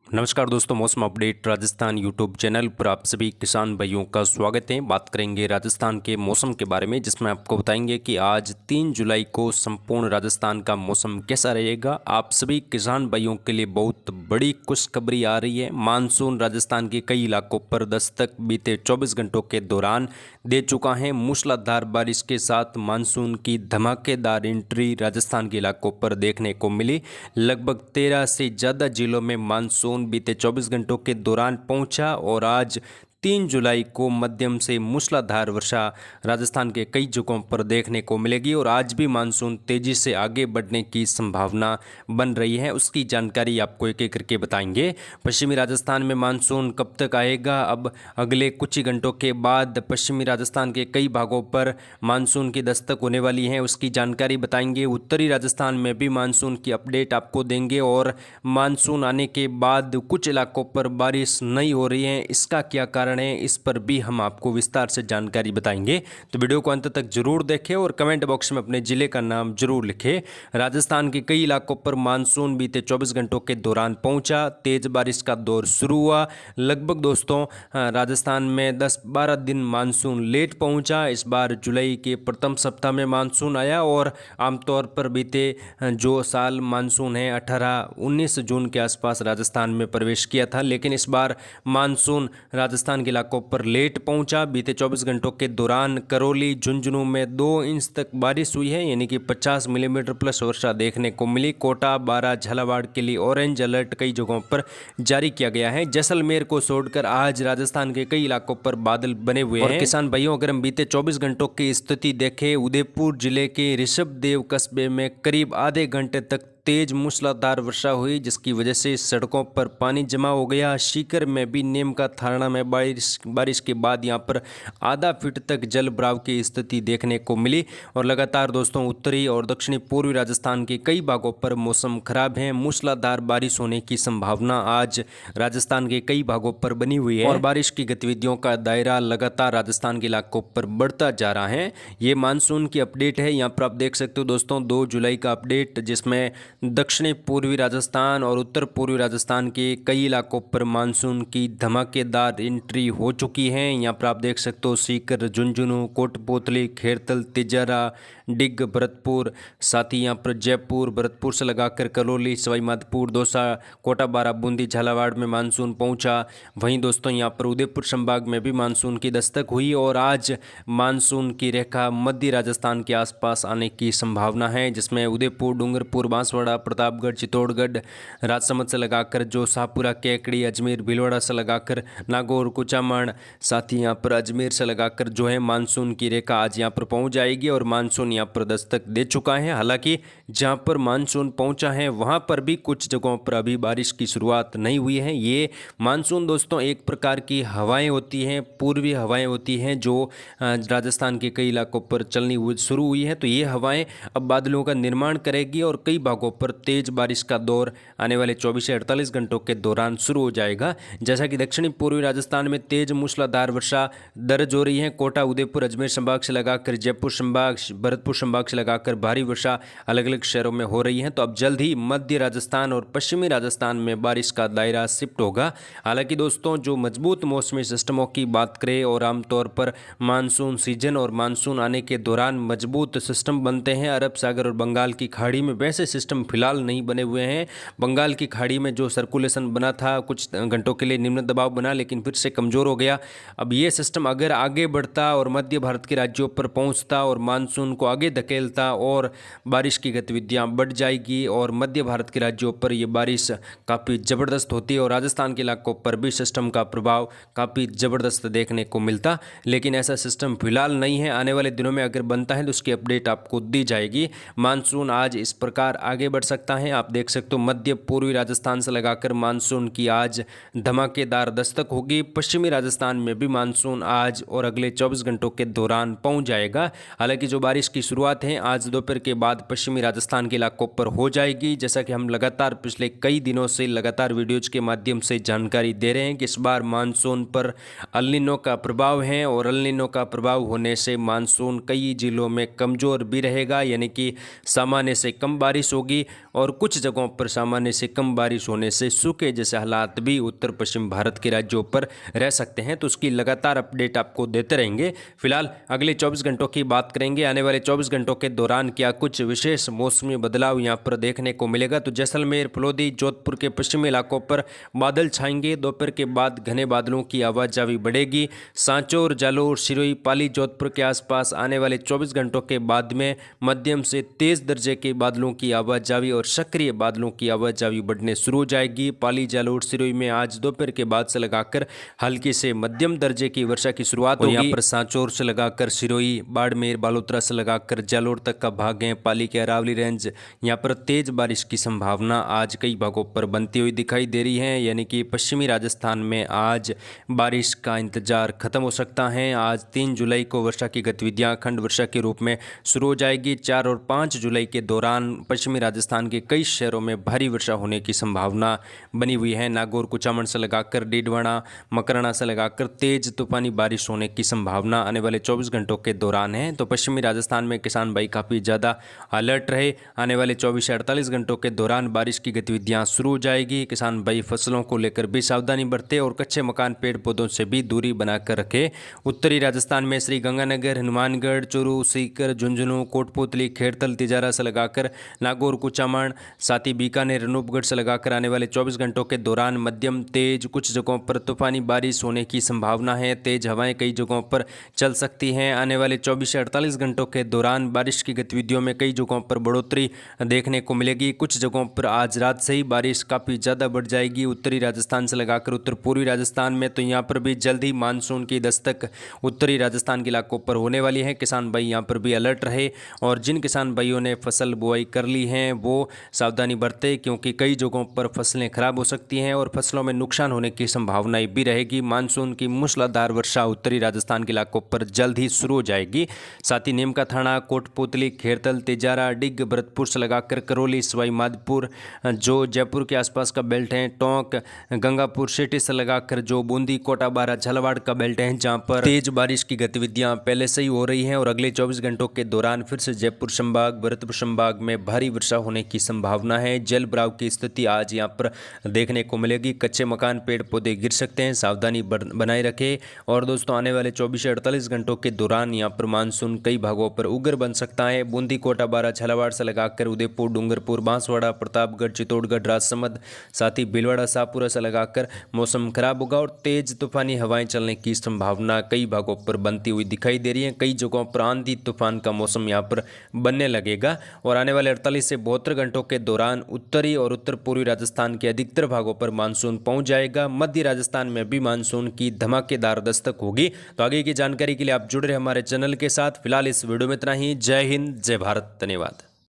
नमस्कार दोस्तों, मौसम अपडेट राजस्थान यूट्यूब चैनल पर आप सभी किसान भाइयों का स्वागत है। बात करेंगे राजस्थान के मौसम के बारे में, जिसमें आपको बताएंगे कि आज 3 जुलाई को संपूर्ण राजस्थान का मौसम कैसा रहेगा। आप सभी किसान भाइयों के लिए बहुत बड़ी खुशखबरी आ रही है। मानसून राजस्थान के कई इलाकों पर दस्तक बीते 24 घंटों के दौरान दे चुका है। मूसलाधार बारिश के साथ मानसून की धमाकेदार एंट्री राजस्थान के इलाकों पर देखने को मिली। लगभग 13 से ज़्यादा जिलों में मानसून बीते 24 घंटों के दौरान पहुंचा और आज 3 जुलाई को मध्यम से मूसलाधार वर्षा राजस्थान के कई जगहों पर देखने को मिलेगी और आज भी मानसून तेजी से आगे बढ़ने की संभावना बन रही है। उसकी जानकारी आपको एक एक करके बताएंगे। पश्चिमी राजस्थान में मानसून कब तक आएगा? अब अगले कुछ ही घंटों के बाद पश्चिमी राजस्थान के कई भागों पर मानसून की दस्तक होने वाली है, उसकी जानकारी बताएंगे। उत्तरी राजस्थान में भी मानसून की अपडेट आपको देंगे और मानसून आने के बाद कुछ इलाकों पर बारिश नहीं हो रही है, इसका क्या कारण है, इस पर भी हम आपको विस्तार से जानकारी बताएंगे। तो वीडियो को अंत तक जरूर देखें और कमेंट बॉक्स में अपने जिले का नाम जरूर लिखें। राजस्थान के कई इलाकों पर मानसून बीते 24 घंटों के दौरान पहुंचा। तेज बारिश का दौर शुरू हुआ। लगभग दोस्तों राजस्थान में 10-12 दिन मानसून लेट पहुंचा। इस बार जुलाई के प्रथम सप्ताह में मानसून आया और आमतौर पर बीते जो साल मानसून है 18-19 जून के आसपास राजस्थान में प्रवेश किया था, लेकिन इस बार मानसून राजस्थान के इलाकों पर लेट पहुंचा। बीते 24 घंटों के दौरान करौली झुंझुनू में 2 इंच तक बारिश हुई है, यानी कि 50 मिलीमीटर प्लस वर्षा देखने को मिली। कोटा, बारां, झालावाड़ के लिए ऑरेंज अलर्ट कई जगहों पर जारी किया गया है। जैसलमेर को छोड़कर आज राजस्थान के कई इलाकों पर बादल बने हुए हैं। किसान भाइयों, अगर हम बीते 24 घंटों की स्थिति देखें, उदयपुर जिले के ऋषभदेव कस्बे में करीब आधे घंटे तक तेज मूसलाधार वर्षा हुई, जिसकी वजह से सड़कों पर पानी जमा हो गया। सीकर में भी नीम का थाना में बारिश के बाद यहां पर आधा फीट तक जल भराव की स्थिति देखने को मिली। और लगातार दोस्तों उत्तरी और दक्षिणी पूर्वी राजस्थान के कई भागों पर मौसम खराब है। मूसलाधार बारिश होने की संभावना आज राजस्थान के कई भागों पर बनी हुई है और बारिश की गतिविधियों का दायरा लगातार राजस्थान के इलाकों पर बढ़ता जा रहा है। ये मानसून की अपडेट है। यहाँ पर आप देख सकते हो दोस्तों 2 जुलाई का अपडेट, जिसमें दक्षिणी पूर्वी राजस्थान और उत्तर पूर्वी राजस्थान के कई इलाकों पर मानसून की धमाकेदार एंट्री हो चुकी है। यहाँ पर आप देख सकते हो सीकर, झुंझुनू, कोटपुतली, खेरतल, तिजारा, डिग, भरतपुर, साथ ही यहाँ पर जयपुर, भरतपुर से लगाकर करौली, सवाई माधोपुर, दौसा, कोटा, बारां, बूंदी, झालावाड़ में मानसून पहुँचा। वहीं दोस्तों यहाँ पर उदयपुर संभाग में भी मानसून की दस्तक हुई और आज मानसून की रेखा मध्य राजस्थान के आसपास आने की संभावना है, जिसमें उदयपुर, डूंगरपुर, बांसवाड़ा, प्रतापगढ़, चित्तौड़गढ़, राजसमंद से लगाकर जो शाहपुरा, केकड़ी, अजमेर, भीलवाड़ा से लगाकर नागौर, कुचामन, साथ ही यहाँ पर अजमेर से लगाकर जो है मानसून की रेखा आज यहाँ पर पहुँच जाएगी और मानसून यहाँ पर दस्तक दे चुका है। हालांकि जहाँ पर मानसून पहुँचा है वहाँ पर भी कुछ जगहों पर अभी बारिश की शुरुआत नहीं हुई है। ये मानसून दोस्तों एक प्रकार की हवाएँ होती हैं, पूर्वी हवाएँ होती हैं, जो राजस्थान के कई इलाकों पर चलनी शुरू हुई है। तो ये हवाएँ अब बादलों का निर्माण करेगी और कई भागों पर तेज बारिश का दौर आने वाले 24 से 48 घंटों के दौरान शुरू हो जाएगा। जैसा कि दक्षिणी पूर्वी राजस्थान में तेज मूसलाधार वर्षा दर्ज हो रही है। कोटा, उदयपुर, अजमेर संभाग से लगाकर जयपुर संभाग, भरतपुर संभाग से लगाकर भारी वर्षा अलग अलग शहरों में हो रही है। तो अब जल्द ही मध्य राजस्थान और पश्चिमी राजस्थान में बारिश का दायरा शिफ्ट होगा। हालांकि दोस्तों जो मजबूत मौसमी सिस्टमों की बात करें और आमतौर पर मानसून सीजन और मानसून आने के दौरान मजबूत सिस्टम बनते हैं अरब सागर और बंगाल की खाड़ी में, वैसे सिस्टम फिलहाल नहीं बने हुए हैं। बंगाल की खाड़ी में जो सर्कुलेशन बना था कुछ घंटों के लिए निम्न दबाव बना, लेकिन फिर से कमज़ोर हो गया। अब ये सिस्टम अगर आगे बढ़ता और मध्य भारत के राज्यों पर पहुंचता और मानसून को आगे धकेलता और बारिश की गतिविधियां बढ़ जाएगी और मध्य भारत के राज्यों पर ये बारिश काफ़ी ज़बरदस्त होती है और राजस्थान के इलाकों पर भी सिस्टम का प्रभाव काफ़ी ज़बरदस्त देखने को मिलता। लेकिन ऐसा सिस्टम फिलहाल नहीं है। आने वाले दिनों में अगर बनता है तो उसकी अपडेट आपको दी जाएगी। मानसून आज इस प्रकार आगे बढ़ सकता है। आप देख सकते हो मध्य पूर्वी राजस्थान से लगाकर मानसून की आज धमाकेदार दस्तक होगी। पश्चिमी राजस्थान में भी मानसून आज और अगले 24 घंटों के दौरान पहुंच जाएगा। हालांकि जो बारिश की शुरुआत है आज दोपहर के बाद पश्चिमी राजस्थान राजस्थान के इलाकों पर हो जाएगी। जैसा कि हम लगातार पिछले कई दिनों से लगातार वीडियोज के माध्यम से जानकारी दे रहे हैं कि इस बार मानसून पर अल नीनो का प्रभाव है और अल नीनो का प्रभाव होने से मानसून कई जिलों में कमज़ोर भी रहेगा, यानी कि सामान्य से कम बारिश होगी और कुछ जगहों पर सामान्य से कम बारिश होने से सूखे जैसे हालात भी उत्तर पश्चिम भारत के राज्यों पर रह सकते हैं। तो उसकी लगातार अपडेट आपको देते रहेंगे। फिलहाल अगले 24 घंटों की बात करेंगे। आने वाले 24 घंटों के दौरान क्या कुछ विशेष मौसमी बदलाव यहाँ पर देखने को मिलेगा। तो जैसलमेर, फलोदी, जोधपुर के पश्चिमी इलाकों पर बादल छाएंगे। दोपहर के बाद घने बादलों की आवाजावी बढ़ेगी। सांचौर, जालोर, सिरोही, पाली, जोधपुर के आसपास आने वाले 24 घंटों के बाद में मध्यम से तेज दर्जे के बादलों की आवाजावी और सक्रिय बादलों की आवाजावी बढ़ने शुरू हो जाएगी। पाली, जालोर, सिरोही में आज दोपहर के बाद से लगाकर हल्की से मध्यम दर्जे की वर्षा की शुरुआत होगी। यहाँ पर सांचौर से लगाकर सिरोही, बाड़मेर, बालोतरा से लगाकर जालोर तक का भाग है। पाली के अरावली रेंज, यहाँ पर तेज बारिश की संभावना आज कई भागों पर बनती हुई दिखाई दे रही है, यानी कि पश्चिमी राजस्थान में आज बारिश का इंतजार खत्म हो सकता है। आज 3 जुलाई को वर्षा की गतिविधियां खंड वर्षा के रूप में शुरू हो जाएगी। 4 और 5 जुलाई के दौरान पश्चिमी राजस्थान के कई शहरों में भारी वर्षा होने की संभावना बनी हुई है। नागौर, कुचामन से लगाकर डीडवाना, मकराना से लगाकर तेज तूफानी बारिश होने की संभावना आने वाले 24 घंटों के दौरान है। तो पश्चिमी राजस्थान में किसान भाई काफ़ी ज़्यादा अलर्ट रहे। आने वाले 24 से 48 घंटों के दौरान बारिश की गतिविधियां शुरू हो जाएगी। किसान भाई फसलों को लेकर भी सावधानी बरते और कच्चे मकान, पेड़ पौधों से भी दूरी बनाकर रखे। उत्तरी राजस्थान में श्री गंगानगर, हनुमानगढ़, चूरू, सीकर, झुंझुनू, कोटपुतली, खेड़तल, तिजारा से लगाकर नागौर, कुचामन, साथ ही बीकानेर, अनूपगढ़ से लगाकर आने वाले 24 घंटों के दौरान मध्यम तेज, कुछ जगहों पर तूफानी बारिश होने की संभावना है। तेज हवाएं कई जगहों पर चल सकती हैं। आने वाले 24 से 48 घंटों के दौरान बारिश की गतिविधियों में कई जगहों पर बढ़ोतरी देखने को मिलेगी। कुछ जगहों पर आज रात से ही बारिश काफ़ी ज़्यादा बढ़ जाएगी। उत्तरी राजस्थान से लगाकर उत्तर पूर्वी राजस्थान में, तो यहाँ पर भी जल्द ही मानसून की दस्तक उत्तरी राजस्थान के इलाकों पर होने वाली है। किसान भाई यहाँ पर भी अलर्ट रहे और जिन किसान भाइयों ने फसल बुआई कर ली है वो सावधानी बरते, क्योंकि कई जगहों पर फसलें खराब हो सकती हैं और फसलों में नुकसान होने की संभावनाएं भी रहेगी। मानसून की मूसलाधार वर्षा उत्तरी राजस्थान के इलाकों पर जल्द ही शुरू हो जाएगी। साथ ही नीम का थाना, कोटपुतली, खेड़तल, तिजारा, डिग, भरतपुर से लगाकर करौली, सवाई माधोपुर, जो जयपुर के आसपास का बेल्ट है, टोंक, गंगापुर, सिटी से लगाकर जो बूंदी, कोटा, बारा, झालावाड़ का बेल्ट है, जहाँ पर तेज बारिश की गतिविधियां पहले से ही हो रही हैं और अगले 24 घंटों के दौरान फिर से जयपुर संभाग, भरतपुर संभाग में भारी वर्षा होने की संभावना है। जल भराव की स्थिति आज यहाँ पर देखने को मिलेगी। कच्चे मकान, पेड़ पौधे गिर सकते हैं, सावधानी बनाए रखें। और दोस्तों आने वाले 24 से 48 घंटों के दौरान यहाँ पर मानसून कई भागों पर उग्र बन सकता है। बूंदी, कोटा, बारा, झालावाड़ से लगाकर उदयपुर, डूंगरपुर, बांसवाड़ा, प्रतापगढ़, चित्तौड़गढ़, राजसमंद, साथ ही भीलवाड़ा, शाहपुरा से लगाकर मौसम खराब होगा और तेज तूफानी हवाएं चलने की संभावना कई भागों पर बनती हुई दिखाई दे रही है। कई जगहों पर आंधी तूफान का मौसम यहाँ पर बनने लगेगा और आने वाले 48 से 72 घंटों के दौरान उत्तरी और उत्तर पूर्वी राजस्थान के अधिकतर भागों पर मानसून पहुंच जाएगा। मध्य राजस्थान में भी मानसून की धमाकेदार दस्तक होगी। तो आगे की जानकारी के लिए आप जुड़ रहे हमारे चैनल के साथ। फिलहाल इस वीडियो में इतना ही। जय हिंद, जय भारत, धन्यवाद।